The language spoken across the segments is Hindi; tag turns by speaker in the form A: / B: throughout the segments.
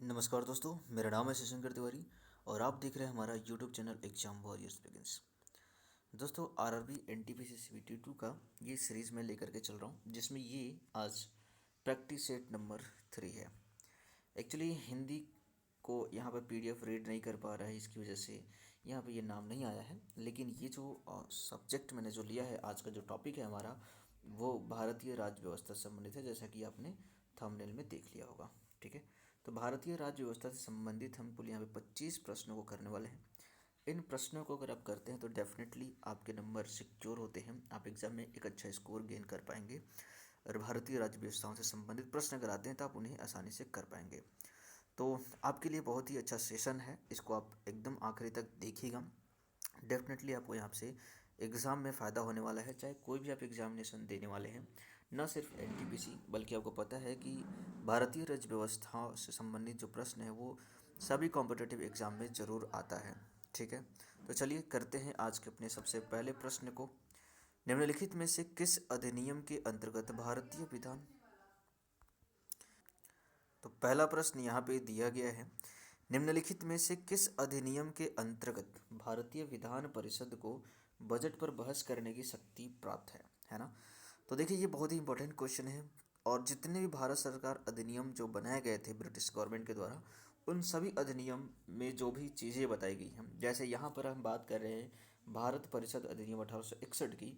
A: नमस्कार दोस्तों, मेरा नाम है शशंकर तिवारी और आप देख रहे हैं हमारा YouTube channel exam warriors begins. दोस्तों, आरआरबी एनटीपीसी सीबीटी 2 का ये सीरीज़ मैं लेकर के चल रहा हूँ, जिसमें ये आज प्रैक्टिस सेट नंबर 3 है। एक्चुअली हिंदी को यहाँ पर पीडीएफ रीड नहीं कर पा रहा है, इसकी वजह से यहाँ पे ये नाम नहीं आया है। लेकिन ये जो सब्जेक्ट मैंने जो लिया है, आज का जो टॉपिक है हमारा, वो भारतीय राज्य व्यवस्था से संबंधित है, जैसा कि आपने थंबनेल में देख लिया होगा। ठीक है, तो भारतीय राज्य व्यवस्था से संबंधित हम कुल यहाँ पे 25 प्रश्नों को करने वाले हैं। इन प्रश्नों को अगर आप करते हैं तो डेफिनेटली आपके नंबर सिक्योर होते हैं, आप एग्जाम में एक अच्छा स्कोर गेन कर पाएंगे। और भारतीय राज्य व्यवस्थाओं से संबंधित प्रश्न अगर आते हैं तो आप उन्हें आसानी से कर पाएंगे। तो आपके लिए बहुत ही अच्छा सेशन है, इसको आप एकदम आखिरी तक देखिएगा। डेफिनेटली आपको यहाँ से एग्ज़ाम में फ़ायदा होने वाला है, चाहे कोई भी आप एग्जामिनेशन देने वाले हैं, न सिर्फ एनटीपीसी बल्कि आपको पता है कि भारतीय राज्य व्यवस्था से संबंधित जो प्रश्न है वो सभी कॉम्पिटिटिव एग्ज़ाम में ज़रूर आता है। ठीक है, तो चलिए करते हैं आज के अपने सबसे पहले प्रश्न को। निम्नलिखित में से किस अधिनियम के अंतर्गत भारतीय विधान। तो पहला प्रश्न यहाँ पे दिया गया है, निम्नलिखित में से किस अधिनियम के अंतर्गत भारतीय विधान परिषद को बजट पर बहस करने की शक्ति प्राप्त है ना। तो देखिए, ये बहुत ही इंपॉर्टेंट क्वेश्चन है और जितने भी भारत सरकार अधिनियम जो बनाए गए थे ब्रिटिश गवर्नमेंट के द्वारा, उन सभी अधिनियम में जो भी चीज़ें बताई गई हैं, जैसे यहाँ पर हम बात कर रहे हैं भारत परिषद अधिनियम 1861 की,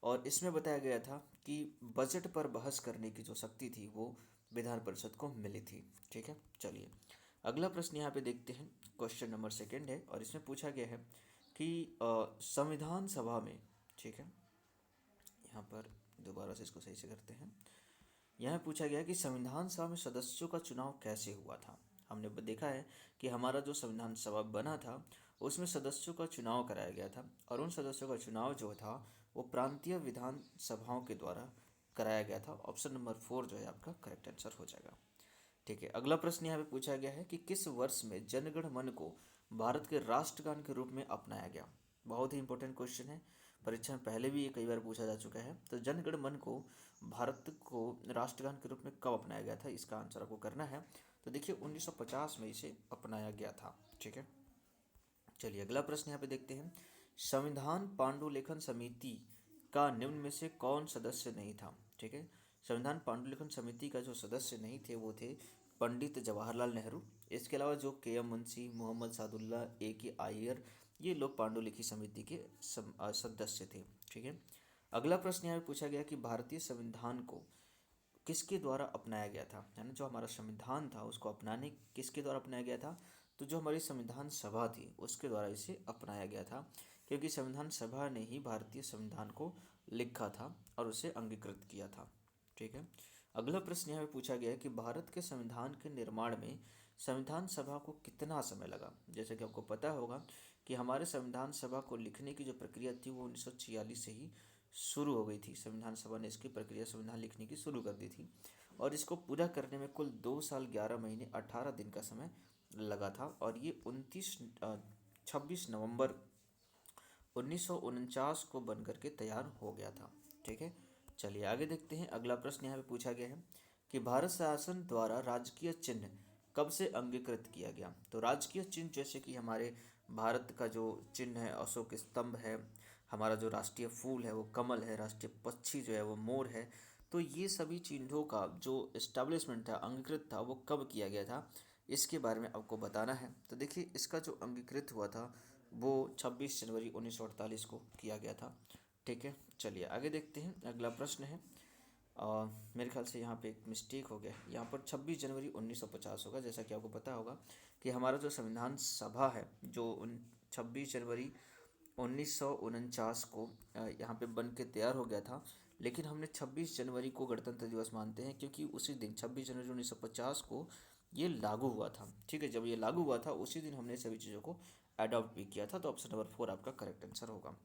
A: और इसमें बताया गया था कि बजट पर बहस करने की जो शक्ति थी वो विधान परिषद को मिली थी। ठीक है, चलिए अगला प्रश्न यहाँ पे देखते हैं। क्वेश्चन नंबर सेकंड है और इसमें पूछा गया है कि संविधान सभा में, ठीक है, यहाँ पर दोबारा से इसको सही से करते हैं। यहाँ पूछा गया कि संविधान सभा में सदस्यों का चुनाव कैसे हुआ था। हमने देखा है कि हमारा जो संविधान सभा बना था उसमें सदस्यों का चुनाव कराया गया था, और उन सदस्यों का चुनाव जो था वो प्रांतीय विधान सभाओं के द्वारा कराया गया था। ऑप्शन नंबर 4 जो है आपका करेक्ट आंसर हो जाएगा। ठीक है, अगला प्रश्न यहाँ पे पूछा गया है कि किस वर्ष में जनगण मन को भारत के राष्ट्रगान के रूप में अपनाया गया। बहुत ही इंपॉर्टेंट क्वेश्चन है, परीक्षा में पहले भी ये कई बार पूछा जा चुका है। तो जनगण मन को भारत को राष्ट्रगान के रूप में कब अपनाया गया था, इसका आंसर आपको करना है। तो देखिए 1950 में इसे अपनाया गया था। ठीक है, चलिए अगला प्रश्न यहाँ पे देखते हैं। संविधान पांडुलेखन समिति का निम्न में से कौन सदस्य नहीं था। ठीक है, संविधान पांडुलेखन समिति का जो सदस्य नहीं थे वो थे पंडित जवाहरलाल नेहरू। इसके अलावा जो के एम मुंशी, मोहम्मद सादुल्ला, ए के अय्यर, ये लोग पांडुलिखी समिति के सदस्य थे। ठीक है, अगला प्रश्न यहाँ पे पूछा गया कि भारतीय संविधान को किसके द्वारा अपनाया गया था, यानी जो हमारा संविधान था उसको अपनाने किसके द्वारा अपनाया गया था। तो जो हमारी संविधान सभा थी उसके द्वारा इसे अपनाया गया था, क्योंकि संविधान सभा ने ही भारतीय संविधान को लिखा था और उसे अंगीकृत किया था। ठीक है, अगला प्रश्न यहाँ पे पूछा गया है कि भारत के संविधान के निर्माण में संविधान सभा को कितना समय लगा। जैसे कि आपको पता होगा कि हमारे संविधान सभा को लिखने की जो प्रक्रिया थी वो 1946 से ही शुरू हो गई थी। संविधान सभा ने इसकी प्रक्रिया संविधान लिखने की शुरू कर दी थी और इसको पूरा करने में कुल 2 साल 11 महीने 18 दिन का समय लगा था, और ये 26 नवंबर 1949 को बन करके तैयार हो गया था। ठीक है, चलिए आगे देखते हैं। अगला प्रश्न यहाँ पे पूछा गया है कि भारत शासन द्वारा राजकीय चिन्ह कब से अंगीकृत किया गया। तो राजकीय चिन्ह जैसे कि हमारे भारत का जो चिन्ह है अशोक स्तंभ है, हमारा जो राष्ट्रीय फूल है वो कमल है, राष्ट्रीय पक्षी जो है वो मोर है। तो ये सभी चिन्हों का जो इस्टेब्लिशमेंट था, अंगीकृत था, वो कब किया गया था, इसके बारे में आपको बताना है। तो देखिए, इसका जो अंगीकृत हुआ था वो 26 जनवरी 1948 को किया गया था। ठीक है, चलिए आगे देखते हैं। अगला प्रश्न है, मेरे ख्याल से यहाँ पे एक मिस्टेक हो गया है, यहाँ पर 26 जनवरी 1950 होगा। जैसा कि आपको पता होगा कि हमारा जो संविधान सभा है जो 26 जनवरी 1949 को यहाँ पे बन के तैयार हो गया था, लेकिन हमने 26 जनवरी को गणतंत्र दिवस मानते हैं क्योंकि उसी दिन 26 जनवरी 1950 को ये लागू हुआ था। ठीक है, जब ये लागू हुआ था उसी दिन हमने सभी चीज़ों को अडॉप्ट भी किया था। तो ऑप्शन नंबर 4 आपका करेक्ट आंसर होगा।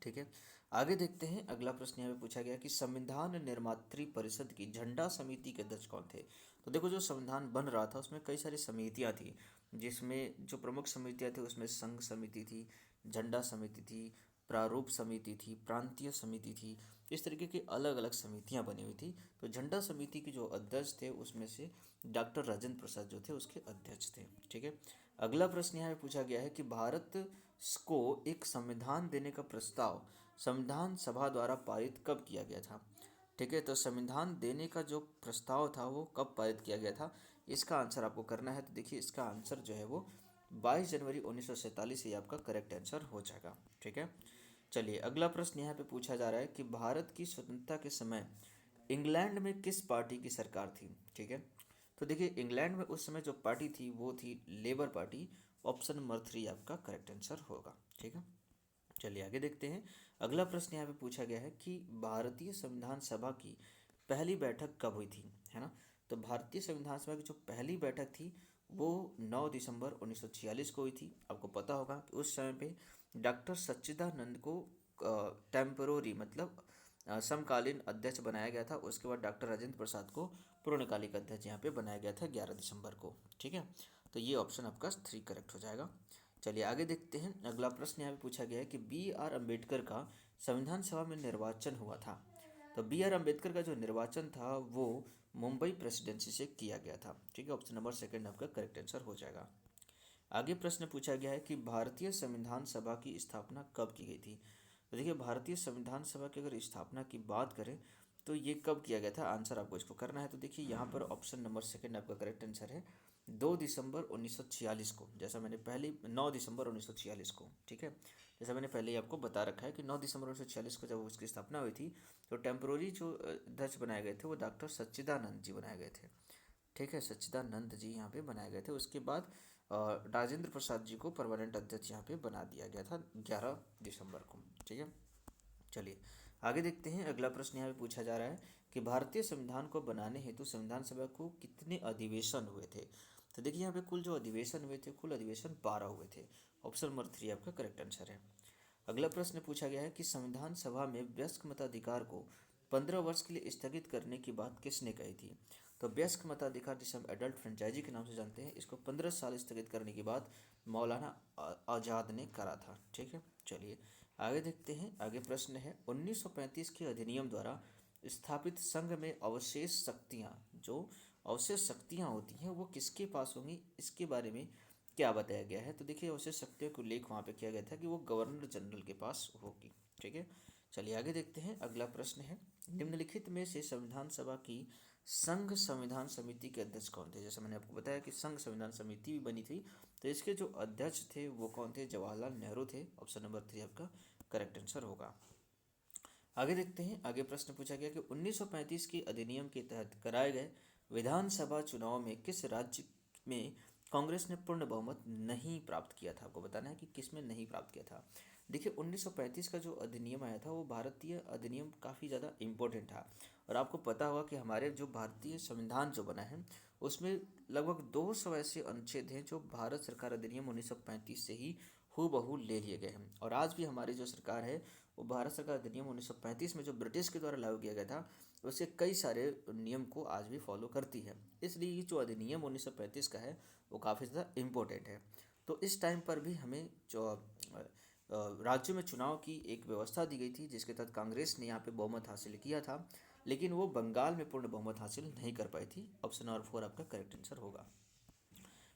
A: ठीक है, आगे देखते हैं। अगला प्रश्न यहाँ पे पूछा गया कि संविधान निर्मात्री परिषद की झंडा समिति के अध्यक्ष कौन थे। तो देखो, जो संविधान बन रहा था उसमें कई सारी समितियाँ थी, जिसमें जो प्रमुख समितियाँ थी उसमें संघ समिति थी, झंडा समिति थी, प्रारूप समिति थी, प्रांतीय समिति थी, इस तरीके की अलग अलग समितियां बनी हुई थी। तो झंडा समिति के जो अध्यक्ष थे उसमें से डॉक्टर राजेंद्र प्रसाद जो थे उसके अध्यक्ष थे। ठीक है। अगला प्रश्न यहाँ पे पूछा गया है कि भारत को एक संविधान देने का प्रस्ताव संविधान सभा द्वारा पारित कब किया गया था। ठीक है। तो संविधान देने का जो प्रस्ताव था वो कब पारित किया गया था, इसका आंसर आपको करना है। तो देखिए इसका आंसर जो है वो 22 जनवरी 1947 ये आपका करेक्ट आंसर हो जाएगा। ठीक है। चलिए अगला प्रश्न यहाँ पे पूछा जा रहा है कि भारत की स्वतंत्रता के समय इंग्लैंड में किस पार्टी की सरकार थी। ठीक है। तो देखिए इंग्लैंड में उस समय जो पार्टी थी वो थी लेबर पार्टी। ऑप्शन नंबर 3 आपका करेक्ट आंसर होगा। ठीक है। चलिए आगे देखते हैं। अगला प्रश्न यहाँ पे पूछा गया है कि भारतीय संविधान सभा की पहली बैठक कब हुई थी, है ना। तो भारतीय संविधान सभा की जो पहली बैठक थी वो 9 दिसंबर 1946 को हुई थी। आपको पता होगा कि उस समय पे डॉक्टर सच्चिदानंद को टेम्परोरी मतलब समकालीन अध्यक्ष बनाया गया था। उसके बाद डॉक्टर राजेंद्र प्रसाद को पूर्णकालिक अध्यक्ष यहाँ पे बनाया गया था 11 दिसंबर को। ठीक है। तो ये ऑप्शन आपका 3 करेक्ट हो जाएगा। चलिए आगे देखते हैं। अगला प्रश्न यहाँ पे पूछा गया है कि B.R. अम्बेडकर का संविधान सभा में निर्वाचन हुआ था। तो B.R. अम्बेडकर का जो निर्वाचन था वो मुंबई प्रेसिडेंसी से किया गया था। ठीक है। ऑप्शन नंबर 2 आपका करेक्ट आंसर हो जाएगा। आगे प्रश्न पूछा गया है कि भारतीय संविधान सभा की स्थापना कब की गई थी। तो देखिए भारतीय संविधान सभा की अगर स्थापना की बात करें तो ये कब किया गया था, आंसर आपको इसको करना है। तो देखिए यहाँ पर ऑप्शन नंबर 2 आपका करेक्ट आंसर है 2 दिसंबर 1946 को। जैसा मैंने पहले 9 दिसंबर 1946 को। ठीक है। जैसा मैंने पहले ही आपको बता रखा है कि 9 दिसंबर 1946 को जब उसकी स्थापना हुई थी तो टेम्पोररी जो अध्यक्ष बनाए गए थे वो डॉक्टर सच्चिदानंद जी बनाए गए थे। ठीक है। सच्चिदानंद जी यहाँ पे बनाए गए थे। उसके बाद राजेंद्र प्रसाद जी को परमानेंट अध्यक्ष यहाँ पे बना दिया गया था 11 दिसंबर को। ठीक है। चलिए आगे देखते हैं। अगला प्रश्न यहाँ पे पूछा जा रहा है कि भारतीय संविधान को बनाने हेतु संविधान सभा को कितने अधिवेशन हुए थे। तो देखिए यहाँ पे कुल जो अधिवेशन हुए थे, कुल अधिवेशन 12 हुए थे। ऑप्शन नंबर 3 आपका करेक्ट आंसर है। अगला प्रश्न पूछा गया है कि संविधान सभा में वयस्क मताधिकार को 15 वर्ष के लिए स्थगित करने की बात किसने कही थी। तो वयस्क मताधिकार जिसे हम एडल्ट फ्रेंचाइजी के नाम से जानते हैं, इसको 15 साल स्थगित करने की बात मौलाना आज़ाद ने करा था। ठीक है। चलिए आगे देखते हैं। आगे प्रश्न है 1935 के अधिनियम द्वारा स्थापित संघ में अवशेष शक्तियाँ, जो अवशेष शक्तियाँ होती हैं वो किसके पास होंगी, इसके बारे में क्या बताया गया है। तो देखिए अवशेष शक्तियों का उल्लेख वहाँ पे किया गया था कि वो गवर्नर जनरल के पास होगी। ठीक है। चलिए आगे देखते हैं। अगला प्रश्न है निम्नलिखित में से संविधान सभा की संघ संविधान समिति के अध्यक्ष कौन थे। जैसे मैंने आपको बताया कि संघ संविधान समिति भी बनी थी, तो इसके जो अध्यक्ष थे वो कौन थे, जवाहरलाल नेहरू थे। ऑप्शन नंबर 3 आपका करेक्ट आंसर होगा। आगे देखते हैं। आगे प्रश्न पूछा गया कि 1935 के अधिनियम के तहत कराए गए विधानसभा चुनाव में किस राज्य में कांग्रेस ने पूर्ण बहुमत नहीं प्राप्त किया था। आपको बताना है कि किस में नहीं प्राप्त किया था। देखिए 1935 का जो अधिनियम आया था वो भारतीय अधिनियम काफ़ी ज़्यादा इम्पोर्टेंट था। और आपको पता होगा कि हमारे जो भारतीय संविधान जो बना है उसमें लगभग 200 ऐसे अनुच्छेद हैं जो भारत सरकार अधिनियम 1935 से ही हूबहू ले लिए गए हैं। और आज भी हमारी जो सरकार है वो भारत सरकार अधिनियम 1935 में जो ब्रिटिश के द्वारा लागू किया गया था उसके कई सारे नियम को आज भी फॉलो करती है। इसलिए ये जो अधिनियम 1935 का है वो काफ़ी ज़्यादा इम्पोर्टेंट है। तो इस टाइम पर भी हमें जो राज्यों में चुनाव की एक व्यवस्था दी गई थी जिसके तहत कांग्रेस ने यहाँ पे बहुमत हासिल किया था, लेकिन वो बंगाल में पूर्ण बहुमत हासिल नहीं कर पाई थी। ऑप्शन नंबर 4 आपका करेक्ट आंसर होगा।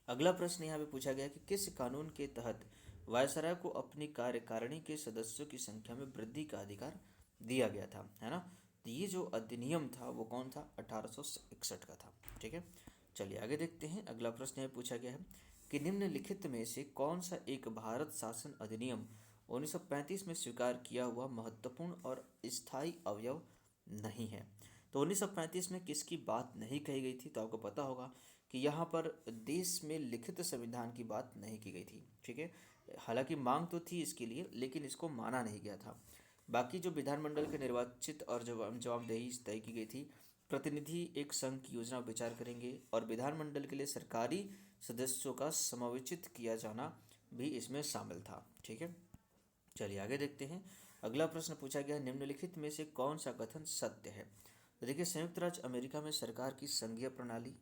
A: अगला प्रश्न यहाँ पे पूछा गया कि किस कानून के तहत वायसराय को अपनी कार्यकारिणी के सदस्यों की संख्या में वृद्धि का अधिकार दिया गया था, है ना। तो ये जो अधिनियम था वो कौन था, 1861 का था। ठीक है। चलिए आगे देखते हैं। अगला प्रश्न यहाँ पूछा गया है कि निम्नलिखित में से कौन सा एक भारत शासन अधिनियम 1935 में स्वीकार किया हुआ महत्वपूर्ण और स्थायी अवयव नहीं है। तो 1935 में किसकी बात नहीं कही गई थी, तो आपको पता होगा कि यहाँ पर देश में लिखित संविधान की बात नहीं की गई थी। ठीक है। हालांकि मांग तो थी इसके लिए लेकिन इसको माना नहीं गया था। बाकी जो विधानमंडल के निर्वाचित और जवाबदेही तय की गई थी, प्रतिनिधि एक संघ की योजना पर विचार करेंगे और विधानमंडल के लिए सरकारी सदस्यों का समावेशित किया जाना भी इसमें शामिल था। ठीक है। चलिए आगे देखते हैं। अगला प्रश्न पूछा गया निम्नलिखित में से कौन सा कथन सत्य है। तो देखिए संयुक्त राज्य अमेरिका में सरकार की संघीय प्रणाली,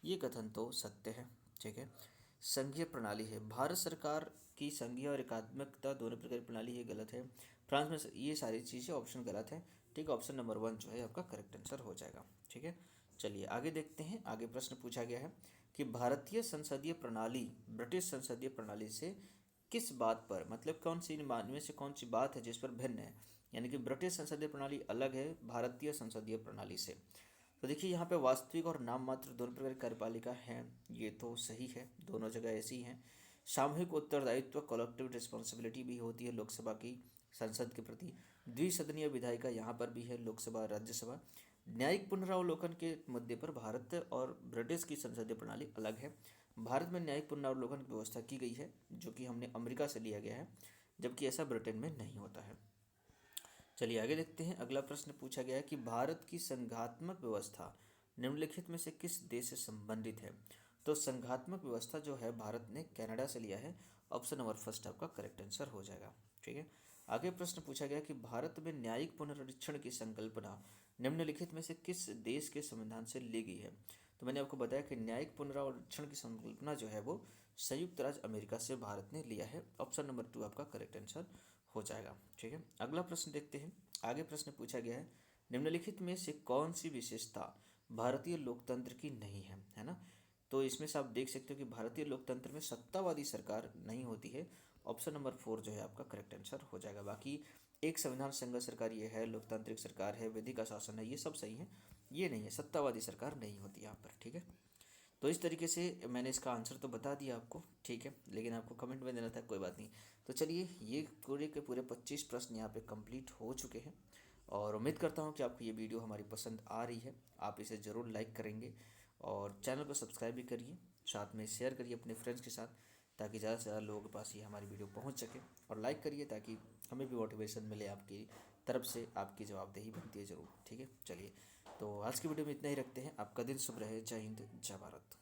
A: ये कथन तो सत्य है। ठीक है। संघीय प्रणाली है? भारत सरकार की संघीय और एकात्मकता दोनों प्रकार की प्रणाली, ये गलत है। फ्रांस में ये सारी चीज़ें ऑप्शन गलत है। ठीक है, ऑप्शन नंबर 1 जो है आपका करेक्ट आंसर हो जाएगा। ठीक है, चलिए आगे देखते हैं। आगे प्रश्न पूछा गया है कि भारतीय संसदीय प्रणाली ब्रिटिश संसदीय प्रणाली से किस बात पर, मतलब कौन सी इनमें से कौन सी बात है जिस पर भिन्न है, यानी कि ब्रिटिश संसदीय प्रणाली अलग है भारतीय संसदीय प्रणाली से। तो देखिए यहाँ पे वास्तविक और नाम मात्र दोनों प्रकार की कार्यपालिका हैं, ये तो सही है, दोनों जगह ऐसी हैं। सामूहिक उत्तरदायित्व कलेक्टिव रिस्पॉन्सिबिलिटी भी होती है लोकसभा की संसद के प्रति। द्विसदनीय विधायिका यहाँ पर भी है, लोकसभा राज्यसभा। न्यायिक पुनरावलोकन के मुद्दे पर भारत और ब्रिटिश की संसदीय प्रणाली अलग है। भारत में न्यायिक पुनरावलोकन की व्यवस्था की गई है, जो कि हमने अमेरिका से लिया गया है, जबकि ऐसा ब्रिटेन में नहीं होता है। चलिए आगे देखते हैं। अगला प्रश्न पूछा गया है कि भारत की संघात्मक व्यवस्था निम्नलिखित में से किस देश से संबंधित है? तो संघात्मक व्यवस्था जो है भारत ने कनाडा से लिया है। ऑप्शन नंबर फर्स्ट आपका करेक्ट आंसर हो जाएगा। ठीक है, आगे प्रश्न पूछा गया कि भारत में न्यायिक पुनरीक्षण की संकल्पना निम्नलिखित में से किस देश के संविधान से ली गई है? तो मैंने आपको बताया कि न्यायिक पुनरीक्षण की संकल्पना जो है वो संयुक्त राज्य अमेरिका से भारत ने लिया है। ऑप्शन नंबर 2 आपका करेक्ट आंसर हो जाएगा। ठीक है, अगला प्रश्न देखते हैं। आगे प्रश्न पूछा गया है निम्नलिखित में से कौन सी विशेषता भारतीय लोकतंत्र की नहीं है, है ना? तो इसमें से आप देख सकते हो कि भारतीय लोकतंत्र में सत्तावादी सरकार नहीं होती है। ऑप्शन नंबर 4 जो है आपका करेक्ट आंसर हो जाएगा। बाकी एक संविधान संगत सरकार ये है, लोकतांत्रिक सरकार है, विधि का शासन है, ये सब सही है, ये नहीं है, सत्तावादी सरकार नहीं होती यहाँ पर। ठीक है, तो इस तरीके से मैंने इसका आंसर तो बता दिया आपको। ठीक है, लेकिन आपको कमेंट में देना था, कोई बात नहीं। तो चलिए, ये पूरे के पूरे 25 प्रश्न यहाँ पे कंप्लीट हो चुके हैं, और उम्मीद करता हूँ कि आपको ये वीडियो हमारी पसंद आ रही है। आप इसे ज़रूर लाइक करेंगे और चैनल को सब्सक्राइब भी करिए, साथ में शेयर करिए अपने फ्रेंड्स के साथ, ताकि ज़्यादा से ज़्यादा लोगों के पास ये हमारी वीडियो पहुँच सके। और लाइक करिए ताकि हमें भी मोटिवेशन मिले, आपकी तरफ से आपकी जवाबदेही बनती है ज़रूर। ठीक है, चलिए, तो आज की वीडियो में इतना ही रखते हैं। आपका दिन शुभ रहे। जय हिंद, जय भारत।